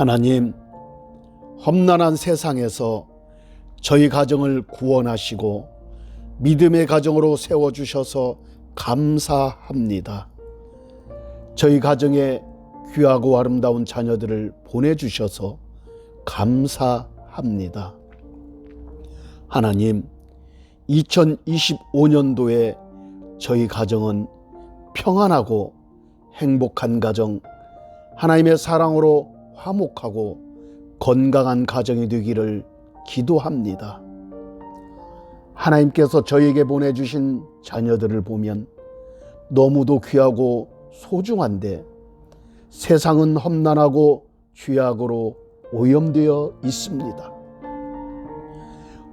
하나님, 험난한 세상에서 저희 가정을 구원하시고 믿음의 가정으로 세워주셔서 감사합니다. 저희 가정에 귀하고 아름다운 자녀들을 보내주셔서 감사합니다. 하나님, 2025년도에 저희 가정은 평안하고 행복한 가정, 하나님의 사랑으로 화목하고 건강한 가정이 되기를 기도합니다. 하나님께서 저에게 보내주신 자녀들을 보면 너무도 귀하고 소중한데 세상은 험난하고 죄악으로 오염되어 있습니다.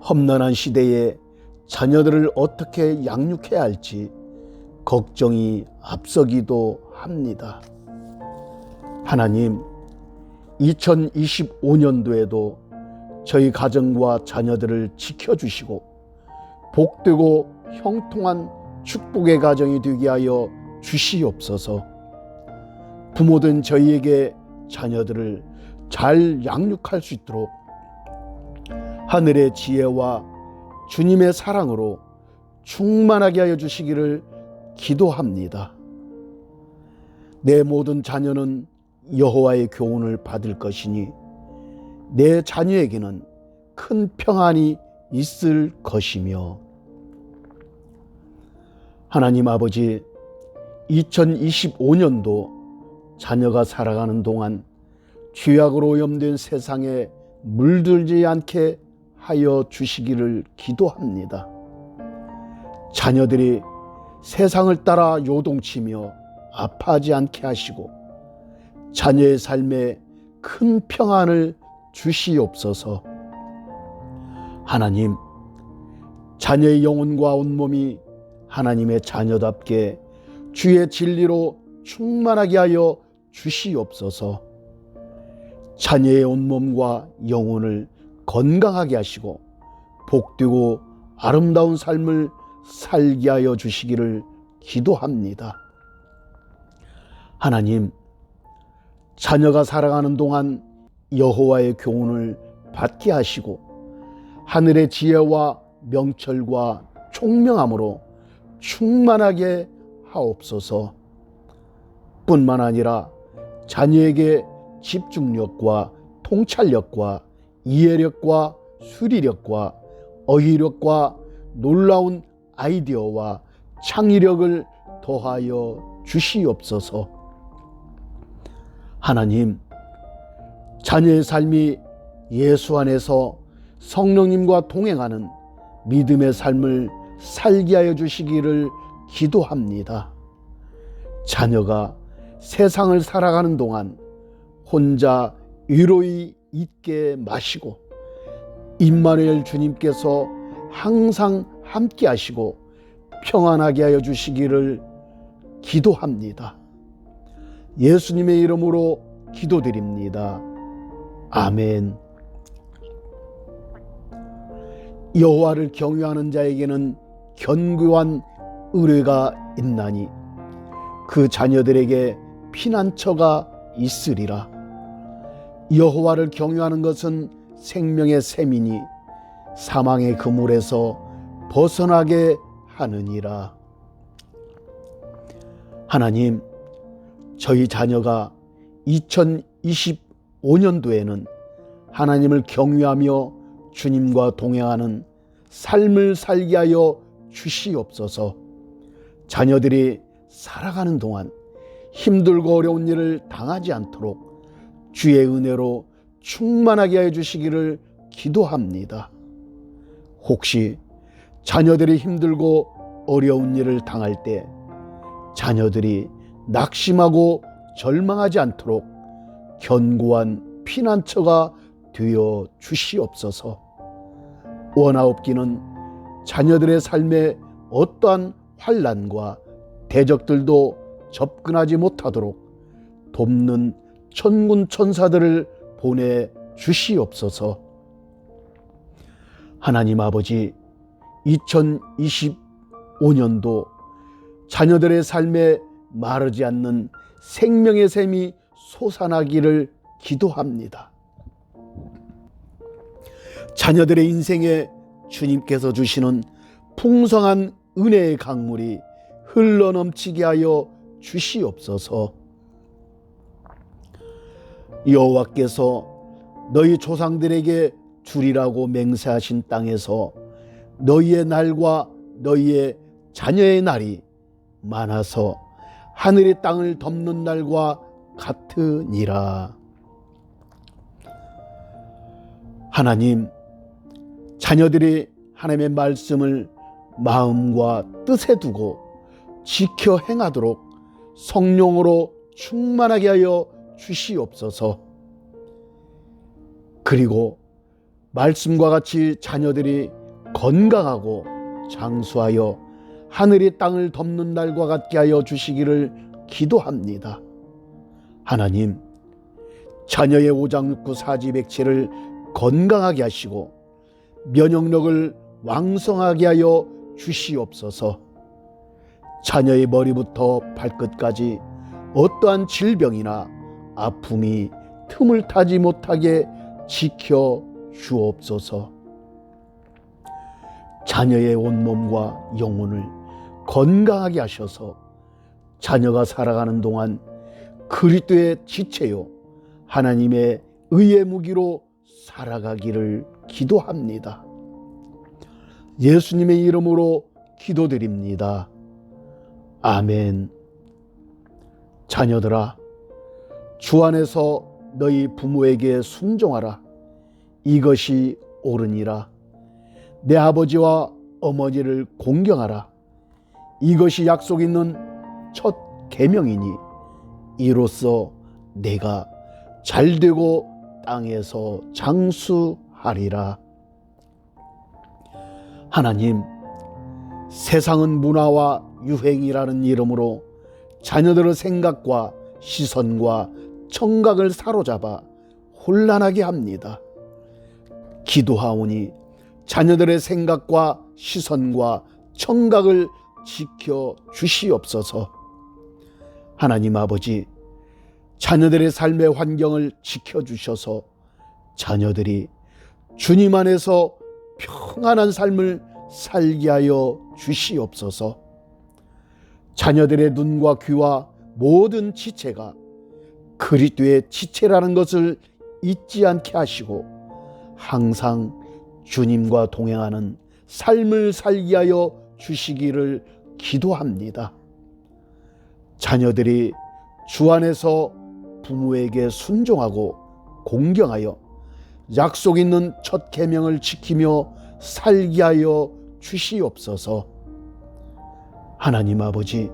험난한 시대에 자녀들을 어떻게 양육해야 할지 걱정이 앞서기도 합니다. 하나님, 2025년도에도 저희 가정과 자녀들을 지켜주시고 복되고 형통한 축복의 가정이 되게 하여 주시옵소서. 부모된 저희에게 자녀들을 잘 양육할 수 있도록 하늘의 지혜와 주님의 사랑으로 충만하게 하여 주시기를 기도합니다. 내 모든 자녀는 여호와의 교훈을 받을 것이니 내 자녀에게는 큰 평안이 있을 것이며, 하나님 아버지, 2025년도 자녀가 살아가는 동안 죄악으로 오염된 세상에 물들지 않게 하여 주시기를 기도합니다. 자녀들이 세상을 따라 요동치며 아파하지 않게 하시고 자녀의 삶에 큰 평안을 주시옵소서. 하나님, 자녀의 영혼과 온몸이 하나님의 자녀답게 주의 진리로 충만하게 하여 주시옵소서. 자녀의 온몸과 영혼을 건강하게 하시고 복되고 아름다운 삶을 살게 하여 주시기를 기도합니다. 하나님, 자녀가 살아가는 동안 여호와의 교훈을 받게 하시고 하늘의 지혜와 명철과 총명함으로 충만하게 하옵소서. 뿐만 아니라 자녀에게 집중력과 통찰력과 이해력과 수리력과 어휘력과 놀라운 아이디어와 창의력을 더하여 주시옵소서. 하나님, 자녀의 삶이 예수 안에서 성령님과 동행하는 믿음의 삶을 살게 하여 주시기를 기도합니다. 자녀가 세상을 살아가는 동안 혼자 위로히 있게 마시고 임마누엘 주님께서 항상 함께 하시고 평안하게 하여 주시기를 기도합니다. 예수님의 이름으로 기도드립니다. 아멘. 여호와를 경외하는 자에게는 견고한 의뢰가 있나니 그 자녀들에게 피난처가 있으리라. 여호와를 경외하는 것은 생명의 샘이니 사망의 그물에서 벗어나게 하느니라. 하나님, 저희 자녀가 2025년도에는 하나님을 경외하며 주님과 동행하는 삶을 살게 하여 주시옵소서. 자녀들이 살아가는 동안 힘들고 어려운 일을 당하지 않도록 주의 은혜로 충만하게 하여 주시기를 기도합니다. 혹시 자녀들이 힘들고 어려운 일을 당할 때 자녀들이 낙심하고 절망하지 않도록 견고한 피난처가 되어 주시옵소서. 원하옵기는 자녀들의 삶에 어떠한 환난과 대적들도 접근하지 못하도록 돕는 천군 천사들을 보내 주시옵소서. 하나님 아버지, 2025년도 자녀들의 삶에 마르지 않는 생명의 샘이 솟아나기를 기도합니다. 자녀들의 인생에 주님께서 주시는 풍성한 은혜의 강물이 흘러넘치게 하여 주시옵소서. 여호와께서 너희 조상들에게 주리라고 맹세하신 땅에서 너희의 날과 너희의 자녀의 날이 많아서 하늘의 땅을 덮는 날과 같으니라. 하나님, 자녀들이 하나님의 말씀을 마음과 뜻에 두고 지켜 행하도록 성령으로 충만하게 하여 주시옵소서. 그리고 말씀과 같이 자녀들이 건강하고 장수하여 하늘의 땅을 덮는 날과 같게 하여 주시기를 기도합니다. 하나님, 자녀의 오장육부 사지백체를 건강하게 하시고 면역력을 왕성하게 하여 주시옵소서. 자녀의 머리부터 발끝까지 어떠한 질병이나 아픔이 틈을 타지 못하게 지켜 주옵소서. 자녀의 온몸과 영혼을 건강하게 하셔서 자녀가 살아가는 동안 그리스도의 지체요 하나님의 의의 무기로 살아가기를 기도합니다. 예수님의 이름으로 기도드립니다. 아멘. 자녀들아, 주 안에서 너희 부모에게 순종하라. 이것이 옳으니라. 내 아버지와 어머니를 공경하라. 이것이 약속 있는 첫 계명이니 이로써 내가 잘되고 땅에서 장수하리라. 하나님, 세상은 문화와 유행이라는 이름으로 자녀들의 생각과 시선과 청각을 사로잡아 혼란하게 합니다. 기도하오니 자녀들의 생각과 시선과 청각을 지켜 주시옵소서. 하나님 아버지, 자녀들의 삶의 환경을 지켜주셔서 자녀들이 주님 안에서 평안한 삶을 살게 하여 주시옵소서. 자녀들의 눈과 귀와 모든 지체가 그리스도의 지체라는 것을 잊지 않게 하시고 항상 주님과 동행하는 삶을 살게 하여 주시기를 기도합니다. 자녀들이 주 안에서 부모에게 순종하고 공경하여 약속 있는 첫 계명을 지키며 살게 하여 주시옵소서. 하나님 아버지,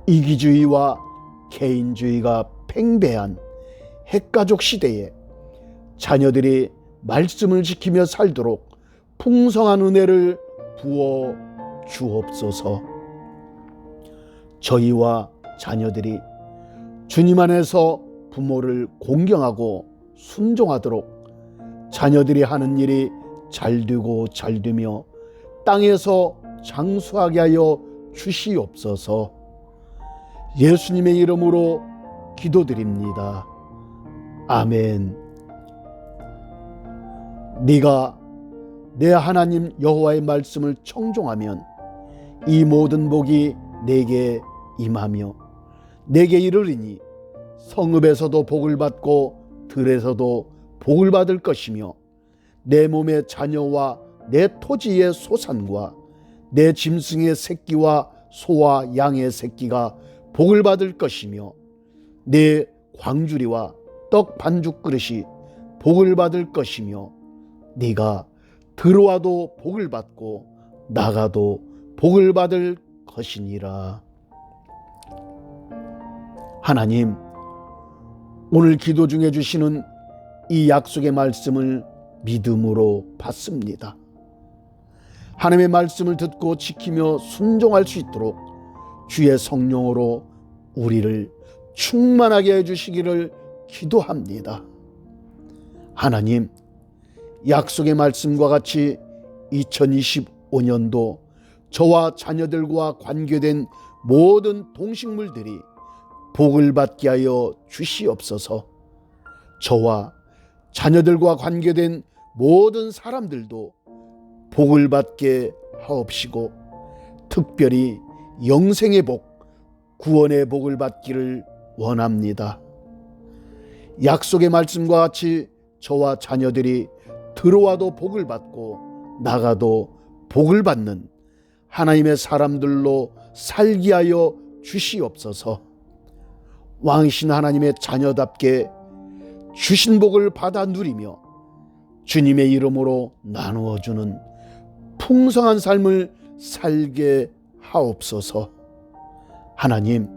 이기주의와 개인주의가 팽배한 핵가족 시대에 자녀들이 말씀을 지키며 살도록 풍성한 은혜를 부어 주옵소서. 저희와 자녀들이 주님 안에서 부모를 공경하고 순종하도록 자녀들이 하는 일이 잘되고 잘되며 땅에서 장수하게 하여 주시옵소서. 예수님의 이름으로 기도드립니다. 아멘. 네가 내 하나님 여호와의 말씀을 청종하면 이 모든 복이 내게 임하며 내게 이르리니 성읍에서도 복을 받고 들에서도 복을 받을 것이며 내 몸의 자녀와 내 토지의 소산과 내 짐승의 새끼와 소와 양의 새끼가 복을 받을 것이며 내 광주리와 떡 반죽 그릇이 복을 받을 것이며 네가 들어와도 복을 받고 나가도 복을 받을 것이니라. 하나님, 오늘 기도 중에 주시는 이 약속의 말씀을 믿음으로 받습니다. 하나님의 말씀을 듣고 지키며 순종할 수 있도록 주의 성령으로 우리를 충만하게 해주시기를 기도합니다. 하나님, 약속의 말씀과 같이 2025년도 저와 자녀들과 관계된 모든 동식물들이 복을 받게 하여 주시옵소서. 저와 자녀들과 관계된 모든 사람들도 복을 받게 하옵시고 특별히 영생의 복, 구원의 복을 받기를 원합니다. 약속의 말씀과 같이 저와 자녀들이 들어와도 복을 받고 나가도 복을 받는 하나님의 사람들로 살게 하여 주시옵소서. 왕이신 하나님의 자녀답게 주신 복을 받아 누리며 주님의 이름으로 나누어주는 풍성한 삶을 살게 하옵소서. 하나님,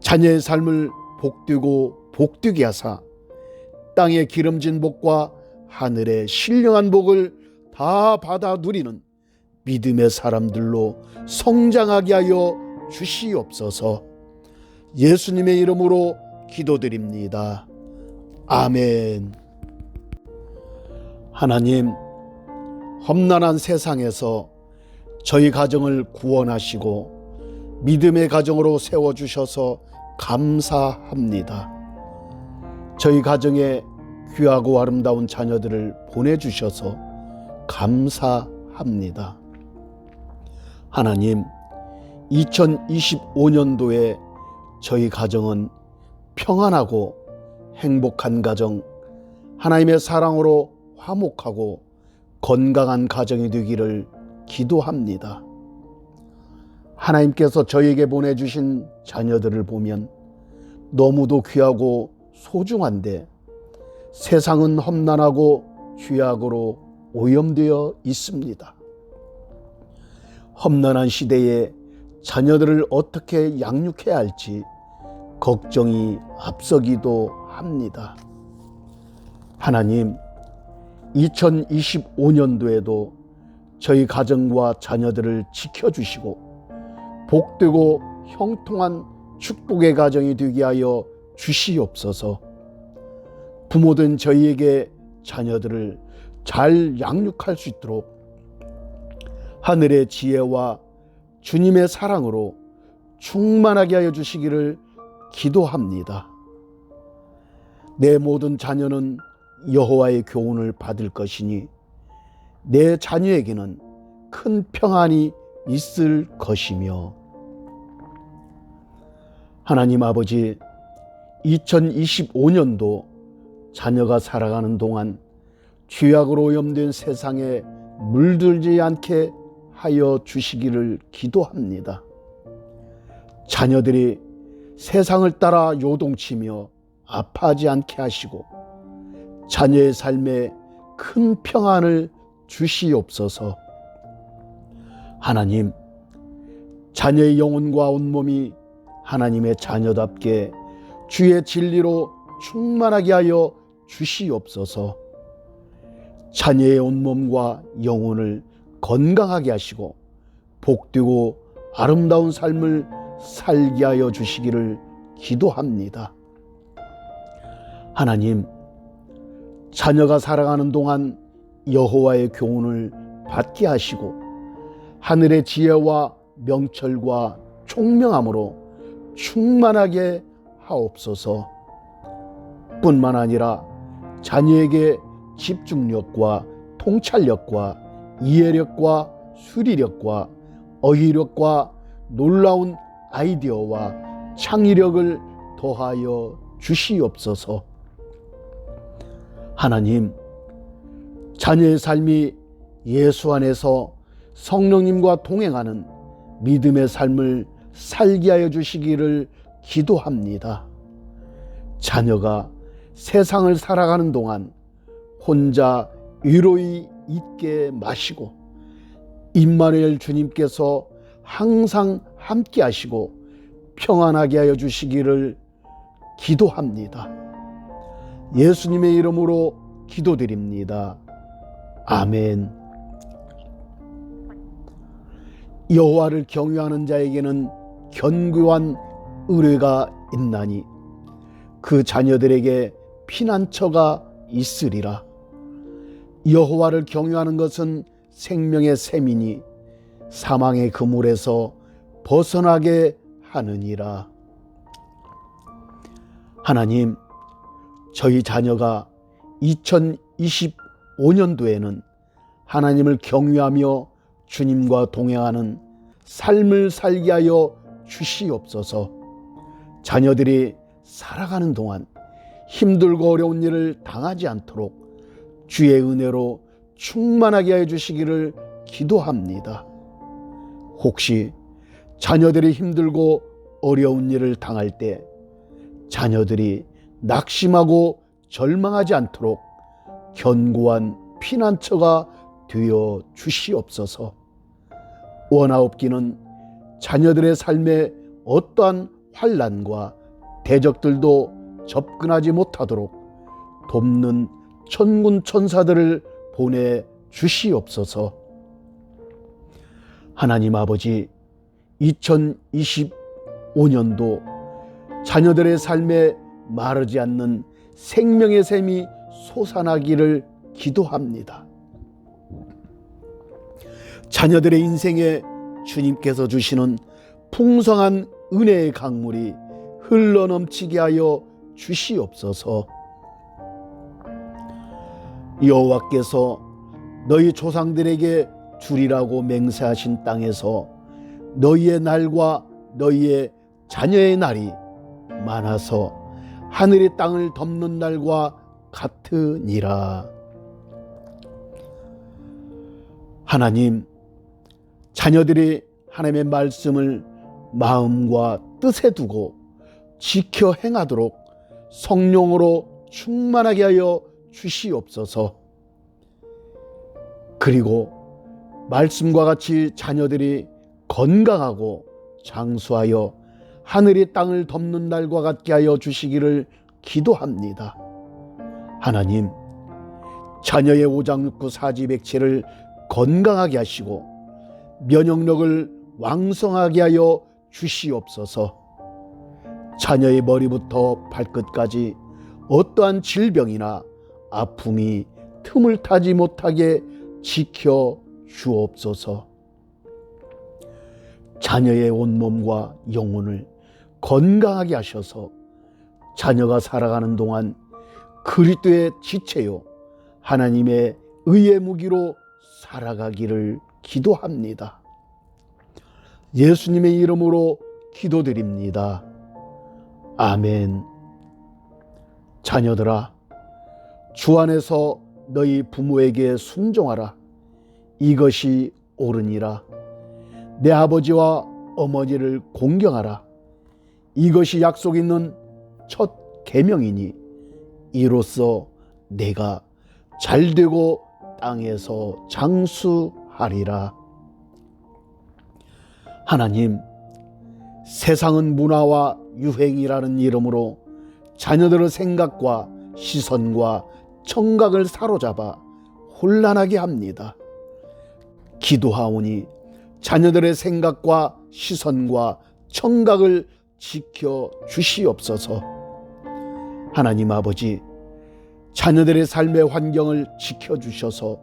자녀의 삶을 복되고 복되게 하사 땅의 기름진 복과 하늘의 신령한 복을 다 받아 누리는 믿음의 사람들로 성장하게 하여 주시옵소서. 예수님의 이름으로 기도드립니다. 아멘. 하나님, 험난한 세상에서 저희 가정을 구원하시고 믿음의 가정으로 세워주셔서 감사합니다. 저희 가정에 귀하고 아름다운 자녀들을 보내주셔서 감사합니다. 하나님, 2025년도에 저희 가정은 평안하고 행복한 가정, 하나님의 사랑으로 화목하고 건강한 가정이 되기를 기도합니다. 하나님께서 저에게 보내주신 자녀들을 보면 너무도 귀하고 소중한데 세상은 험난하고 죄악으로 오염되어 있습니다. 험난한 시대에 자녀들을 어떻게 양육해야 할지 걱정이 앞서기도 합니다. 하나님, 2025년도에도 저희 가정과 자녀들을 지켜주시고 복되고 형통한 축복의 가정이 되게 하여 주시옵소서. 부모된 저희에게 자녀들을 잘 양육할 수 있도록 하늘의 지혜와 주님의 사랑으로 충만하게 하여 주시기를 기도합니다. 내 모든 자녀는 여호와의 교훈을 받을 것이니 내 자녀에게는 큰 평안이 있을 것이며, 하나님 아버지, 2025년도 자녀가 살아가는 동안 죄악으로 오염된 세상에 물들지 않게 하여 주시기를 기도합니다. 자녀들이 세상을 따라 요동치며 아파하지 않게 하시고 자녀의 삶에 큰 평안을 주시옵소서. 하나님, 자녀의 영혼과 온몸이 하나님의 자녀답게 주의 진리로 충만하게 하여 주시옵소서. 자녀의 온몸과 영혼을 건강하게 하시고 복되고 아름다운 삶을 살게 하여 주시기를 기도합니다. 하나님, 자녀가 살아가는 동안 여호와의 교훈을 받게 하시고 하늘의 지혜와 명철과 총명함으로 충만하게 하옵소서. 뿐만 아니라 자녀에게 집중력과 통찰력과 이해력과 수리력과 어휘력과 놀라운 아이디어와 창의력을 더하여 주시옵소서. 하나님, 자녀의 삶이 예수 안에서 성령님과 동행하는 믿음의 삶을 살게 하여 주시기를 기도합니다. 자녀가 세상을 살아가는 동안 혼자 위로히 있게 마시고 임마누엘 주님께서 항상 함께 하시고 평안하게 하여 주시기를 기도합니다. 예수님의 이름으로 기도드립니다. 아멘. 여호와를 경외하는 자에게는 견고한 의뢰가 있나니 그 자녀들에게 피난처가 있으리라. 여호와를 경외하는 것은 생명의 샘이니 사망의 그물에서 벗어나게 하느니라. 하나님, 저희 자녀가 2025년도에는 하나님을 경외하며 주님과 동행하는 삶을 살게 하여 주시옵소서. 자녀들이 살아가는 동안 힘들고 어려운 일을 당하지 않도록 주의 은혜로 충만하게 해 주시기를 기도합니다. 혹시 자녀들이 힘들고 어려운 일을 당할 때 자녀들이 낙심하고 절망하지 않도록 견고한 피난처가 되어 주시옵소서. 원하옵기는 자녀들의 삶에 어떠한 환난과 대적들도 접근하지 못하도록 돕는 천군 천사들을 보내 주시옵소서. 하나님 아버지, 2025년도 자녀들의 삶에 마르지 않는 생명의 샘이 솟아나기를 기도합니다. 자녀들의 인생에 주님께서 주시는 풍성한 은혜의 강물이 흘러넘치게 하여 주시옵소서. 여호와께서 너희 조상들에게 주리라고 맹세하신 땅에서 너희의 날과 너희의 자녀의 날이 많아서 하늘의 땅을 덮는 날과 같으니라. 하나님, 자녀들이 하나님의 말씀을 마음과 뜻에 두고 지켜 행하도록 성령으로 충만하게 하여 주시옵소서. 그리고 말씀과 같이 자녀들이 건강하고 장수하여 하늘의 땅을 덮는 날과 같게 하여 주시기를 기도합니다. 하나님, 자녀의 오장육부 사지백체를 건강하게 하시고 면역력을 왕성하게 하여 주시옵소서. 자녀의 머리부터 발끝까지 어떠한 질병이나 아픔이 틈을 타지 못하게 지켜 주옵소서. 자녀의 온몸과 영혼을 건강하게 하셔서 자녀가 살아가는 동안 그리스도의 지체요 하나님의 의의 무기로 살아가기를 기도합니다. 예수님의 이름으로 기도드립니다. 아멘. 자녀들아, 주 안에서 너희 부모에게 순종하라. 이것이 옳으니라. 내 아버지와 어머니를 공경하라. 이것이 약속 있는 첫 계명이니 이로써 내가 잘되고 땅에서 장수하리라. 하나님, 세상은 문화와 유행이라는 이름으로 자녀들의 생각과 시선과 청각을 사로잡아 혼란하게 합니다. 기도하오니 자녀들의 생각과 시선과 청각을 지켜 주시옵소서. 하나님 아버지, 자녀들의 삶의 환경을 지켜주셔서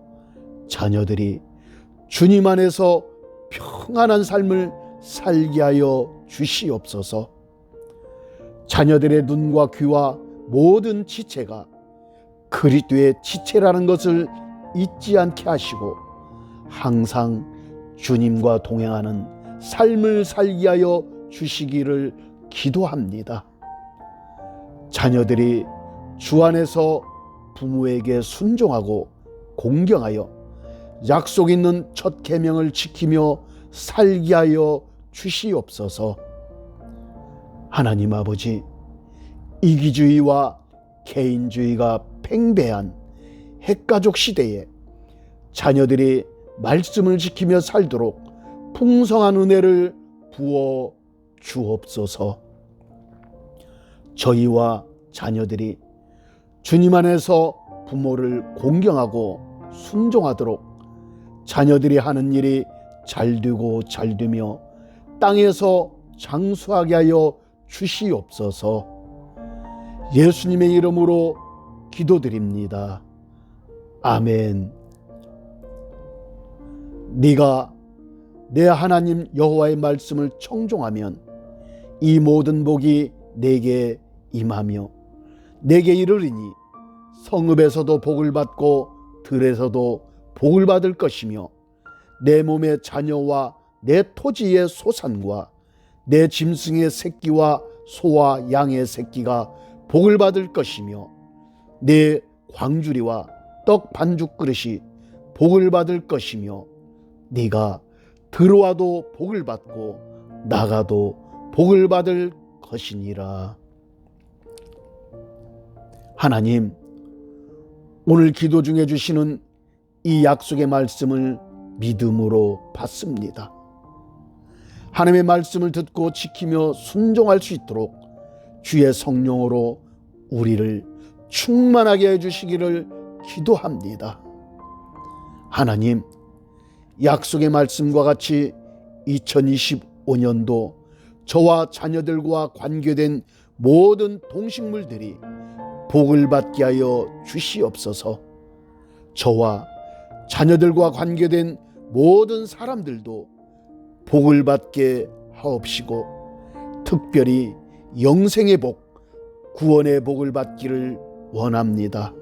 자녀들이 주님 안에서 평안한 삶을 살게 하여 주시옵소서. 자녀들의 눈과 귀와 모든 지체가 그리스도의 지체라는 것을 잊지 않게 하시고 항상 주님과 동행하는 삶을 살게 하여 주시기를 기도합니다. 자녀들이 주 안에서 부모에게 순종하고 공경하여 약속 있는 첫 계명을 지키며 살게 하여 주시옵소서. 하나님 아버지, 이기주의와 개인주의가 팽배한 핵가족 시대에 자녀들이 말씀을 지키며 살도록 풍성한 은혜를 부어 주옵소서. 저희와 자녀들이 주님 안에서 부모를 공경하고 순종하도록 자녀들이 하는 일이 잘되고 잘되며 땅에서 장수하게 하여 주시옵소서. 예수님의 이름으로 기도드립니다. 아멘. 네가 내 하나님 여호와의 말씀을 청종하면 이 모든 복이 내게 임하며 내게 이르리니 성읍에서도 복을 받고 들에서도 복을 받을 것이며 내 몸의 자녀와 내 토지의 소산과 내 짐승의 새끼와 소와 양의 새끼가 복을 받을 것이며 내 광주리와 떡 반죽 그릇이 복을 받을 것이며 네가 들어와도 복을 받고 나가도 복을 받을 것이니라. 하나님, 오늘 기도 중에 주시는 이 약속의 말씀을 믿음으로 받습니다. 하나님의 말씀을 듣고 지키며 순종할 수 있도록 주의 성령으로 우리를 충만하게 해주시기를 기도합니다. 하나님, 약속의 말씀과 같이 2025년도 저와 자녀들과 관계된 모든 동식물들이 복을 받게 하여 주시옵소서. 저와 자녀들과 관계된 모든 사람들도 복을 받게 하옵시고 특별히 영생의 복, 구원의 복을 받기를 원합니다.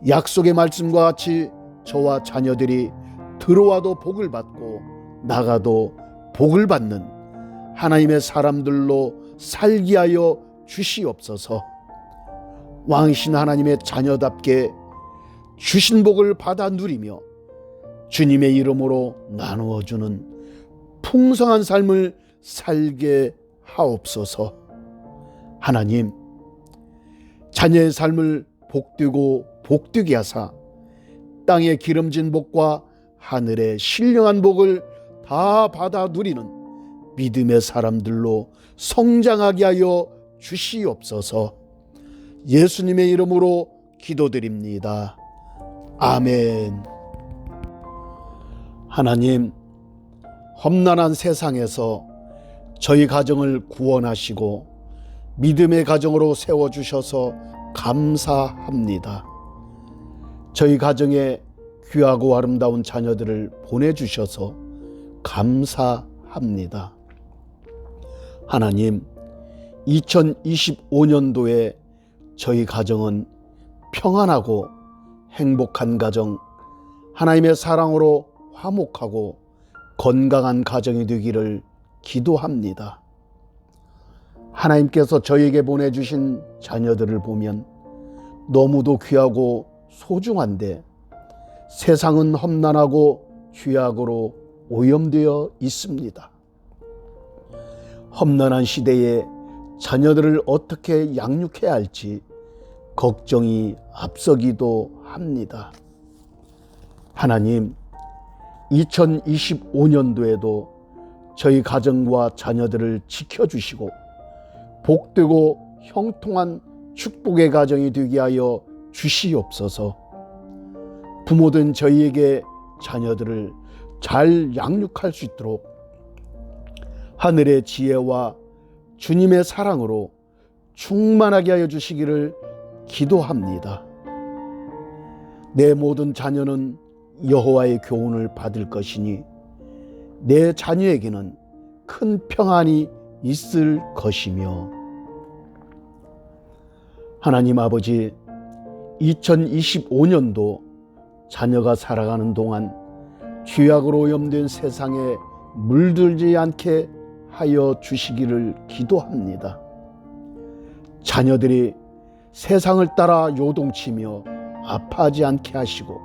약속의 말씀과 같이 저와 자녀들이 들어와도 복을 받고 나가도 복을 받는 하나님의 사람들로 살게 하여 주시옵소서. 왕이신 하나님의 자녀답게 주신 복을 받아 누리며 주님의 이름으로 나누어주는 풍성한 삶을 살게 하옵소서. 하나님, 자녀의 삶을 복되고 복되게 하사 땅의 기름진 복과 하늘의 신령한 복을 다 받아 누리는 믿음의 사람들로 성장하게 하여 주시옵소서. 예수님의 이름으로 기도드립니다. 아멘. 하나님, 험난한 세상에서 저희 가정을 구원하시고 믿음의 가정으로 세워주셔서 감사합니다. 저희 가정에 귀하고 아름다운 자녀들을 보내주셔서 감사합니다. 하나님, 2025년도에 저희 가정은 평안하고 행복한 가정, 하나님의 사랑으로 화목하고 건강한 가정이 되기를 기도합니다. 하나님께서 저에게 보내주신 자녀들을 보면 너무도 귀하고 소중한데 세상은 험난하고 죄악으로 오염되어 있습니다. 험난한 시대에 자녀들을 어떻게 양육해야 할지 걱정이 앞서기도 합니다. 하나님, 2025년도에도 저희 가정과 자녀들을 지켜주시고 복되고 형통한 축복의 가정이 되게 하여 주시옵소서. 부모된 저희에게 자녀들을 잘 양육할 수 있도록 하늘의 지혜와 주님의 사랑으로 충만하게 하여 주시기를 기도합니다. 내 모든 자녀는 여호와의 교훈을 받을 것이니 내 자녀에게는 큰 평안이 있을 것이며 하나님 아버지, 2025년도 자녀가 살아가는 동안 죄악으로 오염된 세상에 물들지 않게 하여 주시기를 기도합니다. 자녀들이 세상을 따라 요동치며 아파하지 않게 하시고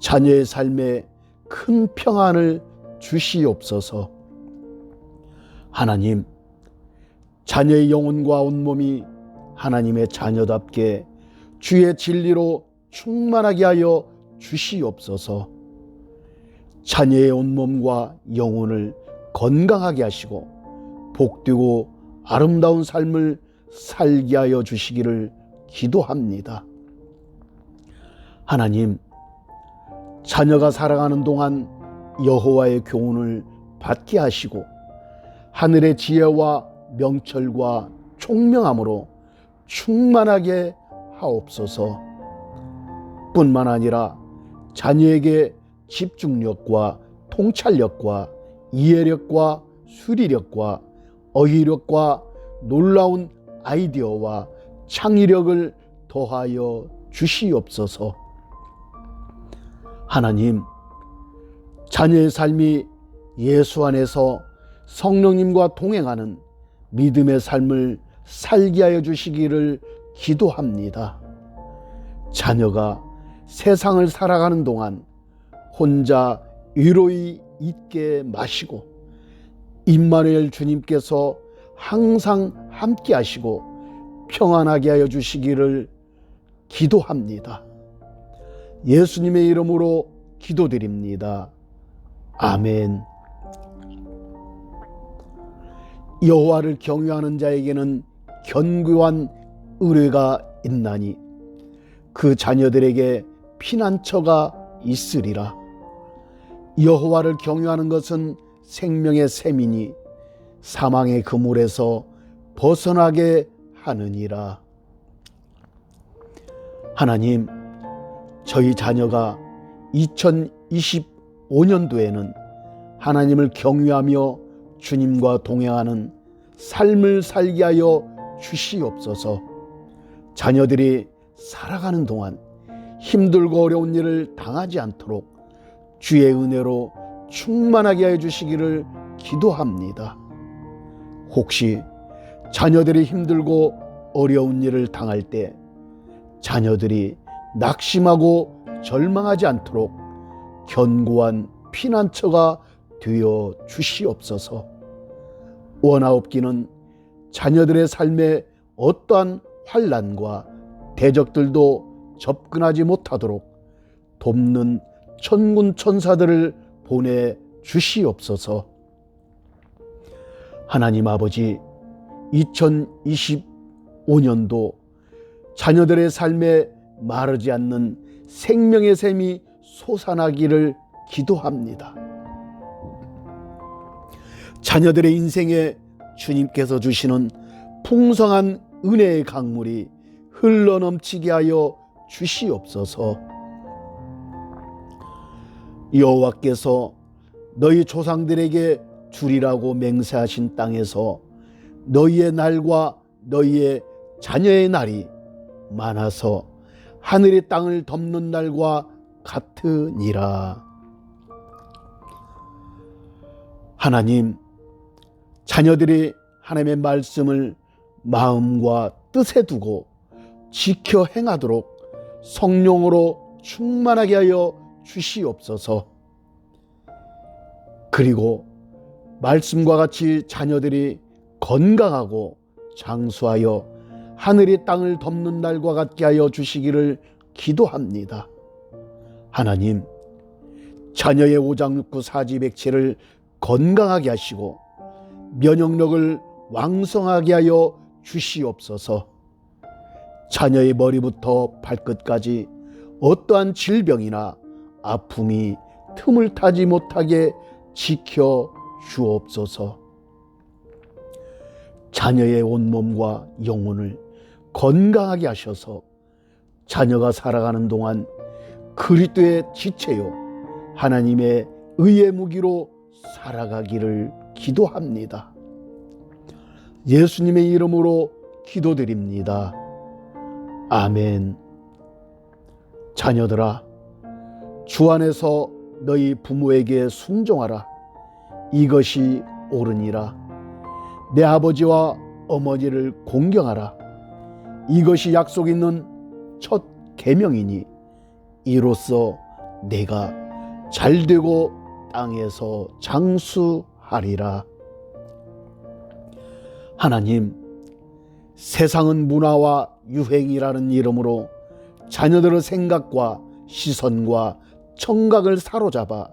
자녀의 삶에 큰 평안을 주시옵소서. 하나님, 자녀의 영혼과 온몸이 하나님의 자녀답게 주의 진리로 충만하게 하여 주시옵소서. 자녀의 온몸과 영혼을 건강하게 하시고 복되고 아름다운 삶을 살게 하여 주시기를 기도합니다. 하나님, 자녀가 살아가는 동안 여호와의 교훈을 받게 하시고 하늘의 지혜와 명철과 총명함으로 충만하게 하옵소서. 뿐만 아니라 자녀에게 집중력과 통찰력과 이해력과 수리력과 어휘력과 놀라운 아이디어와 창의력을 더하여 주시옵소서. 하나님, 자녀의 삶이 예수 안에서 성령님과 동행하는 믿음의 삶을 살게 하여 주시기를 기도합니다. 자녀가 세상을 살아가는 동안 혼자 위로히 있게 마시고 임마누엘 주님께서 항상 함께 하시고 평안하게 하여 주시기를 기도합니다. 예수님의 이름으로 기도드립니다. 아멘. 여호와를 경외하는 자에게는 견고한 의뢰가 있나니 그 자녀들에게 피난처가 있으리라. 여호와를 경외하는 것은 생명의 샘이니 사망의 그물에서 벗어나게 하느니라. 하나님, 저희 자녀가 2025년도에는 하나님을 경외하며 주님과 동행하는 삶을 살게 하여 주시옵소서. 자녀들이 살아가는 동안 힘들고 어려운 일을 당하지 않도록 주의 은혜로 충만하게 하여 주시기를 기도합니다. 혹시 자녀들이 힘들고 어려운 일을 당할 때 자녀들이 낙심하고 절망하지 않도록 견고한 피난처가 되어 주시옵소서. 원하옵기는 자녀들의 삶에 어떠한 환난과 대적들도 접근하지 못하도록 돕는 천군 천사들을 보내 주시옵소서. 하나님 아버지, 2025년도 자녀들의 삶에 마르지 않는 생명의 샘이 솟아나기를 기도합니다. 자녀들의 인생에 주님께서 주시는 풍성한 은혜의 강물이 흘러넘치게 하여 주시옵소서. 여호와께서 너희 조상들에게 주리라고 맹세하신 땅에서 너희의 날과 너희의 자녀의 날이 많아서 하늘의 땅을 덮는 날과 같으니라. 하나님, 자녀들이 하나님의 말씀을 마음과 뜻에 두고 지켜 행하도록 성령으로 충만하게 하여 주시옵소서. 그리고 말씀과 같이 자녀들이 건강하고 장수하여 하늘의 땅을 덮는 날과 같게 하여 주시기를 기도합니다. 하나님, 자녀의 오장육부 사지백체를 건강하게 하시고 면역력을 왕성하게 하여 주시옵소서. 자녀의 머리부터 발끝까지 어떠한 질병이나 아픔이 틈을 타지 못하게 지켜 주옵소서. 자녀의 온몸과 영혼을 건강하게 하셔서 자녀가 살아가는 동안 그리스도의 지체요 하나님의 의의 무기로 살아가기를 기도합니다. 예수님의 이름으로 기도드립니다. 아멘. 자녀들아, 주 안에서 너희 부모에게 순종하라. 이것이 옳으니라. 내 아버지와 어머니를 공경하라. 이것이 약속 있는 첫 계명이니 이로써 내가 잘되고 땅에서 장수하리라. 하나님, 세상은 문화와 유행이라는 이름으로 자녀들의 생각과 시선과 청각을 사로잡아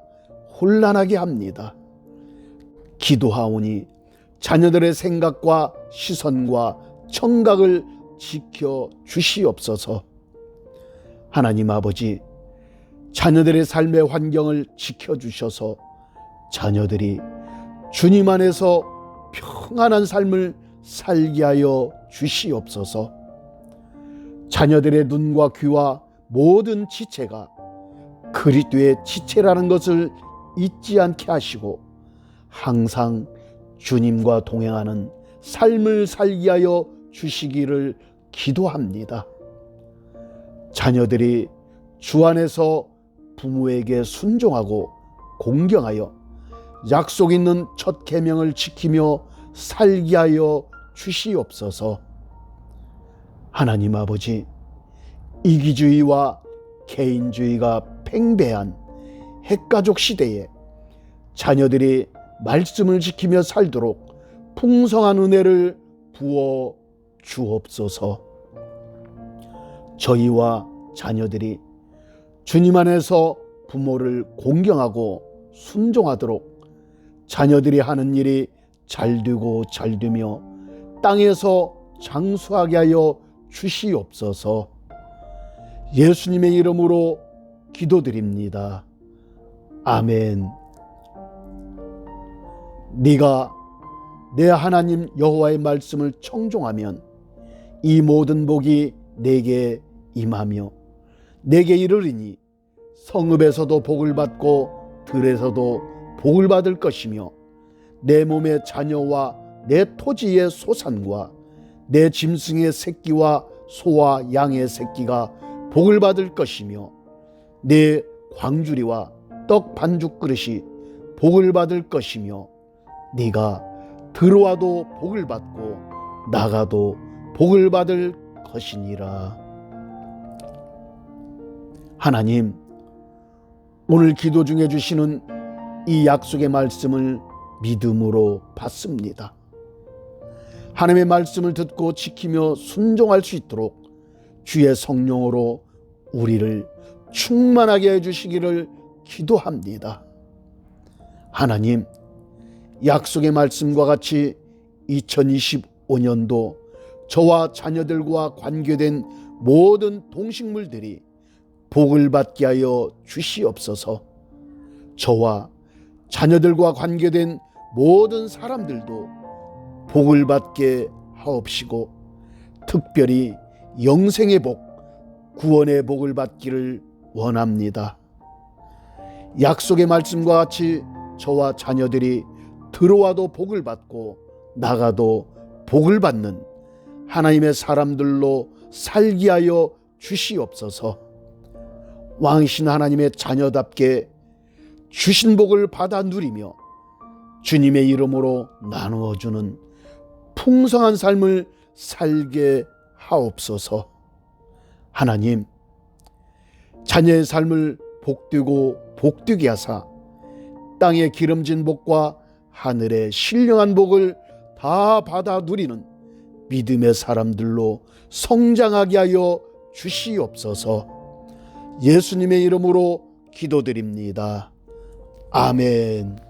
혼란하게 합니다. 기도하오니 자녀들의 생각과 시선과 청각을 지켜 주시옵소서. 하나님 아버지, 자녀들의 삶의 환경을 지켜주셔서 자녀들이 주님 안에서 평안한 삶을 살게 하여 주시옵소서. 자녀들의 눈과 귀와 모든 지체가 그리스도의 지체라는 것을 잊지 않게 하시고 항상 주님과 동행하는 삶을 살게 하여 주시기를 기도합니다. 자녀들이 주 안에서 부모에게 순종하고 공경하여 약속 있는 첫 계명을 지키며 살게 하여 주시옵소서. 하나님 아버지, 이기주의와 개인주의가 팽배한 핵가족 시대에 자녀들이 말씀을 지키며 살도록 풍성한 은혜를 부어 주옵소서. 저희와 자녀들이 주님 안에서 부모를 공경하고 순종하도록 자녀들이 하는 일이 잘되고 잘되며 땅에서 장수하게 하여 주시옵소서. 예수님의 이름으로 기도드립니다. 아멘. 네가 내 하나님 여호와의 말씀을 청종하면 이 모든 복이 내게 임하며 내게 이르리니 성읍에서도 복을 받고 들에서도 복을 받을 것이며 내 몸의 자녀와 내 토지의 소산과 내 짐승의 새끼와 소와 양의 새끼가 복을 받을 것이며 내 광주리와 떡 반죽 그릇이 복을 받을 것이며 네가 들어와도 복을 받고 나가도 복을 받을 것이니라. 하나님, 오늘 기도 중에 주시는 이 약속의 말씀을 믿음으로 받습니다. 하나님의 말씀을 듣고 지키며 순종할 수 있도록 주의 성령으로 우리를 충만하게 해주시기를 기도합니다. 하나님, 약속의 말씀과 같이 2025년도 저와 자녀들과 관계된 모든 동식물들이 복을 받게 하여 주시옵소서. 저와 자녀들과 관계된 모든 사람들도 복을 받게 하옵시고 특별히 영생의 복, 구원의 복을 받기를 원합니다. 약속의 말씀과 같이 저와 자녀들이 들어와도 복을 받고 나가도 복을 받는 하나님의 사람들로 살게 하여 주시옵소서. 왕이신 하나님의 자녀답게 주신 복을 받아 누리며 주님의 이름으로 나누어주는 풍성한 삶을 살게 하옵소서. 하나님, 자녀의 삶을 복되고 복되게 하사 땅의 기름진 복과 하늘의 신령한 복을 다 받아 누리는 믿음의 사람들로 성장하게 하여 주시옵소서. 예수님의 이름으로 기도드립니다. 아멘.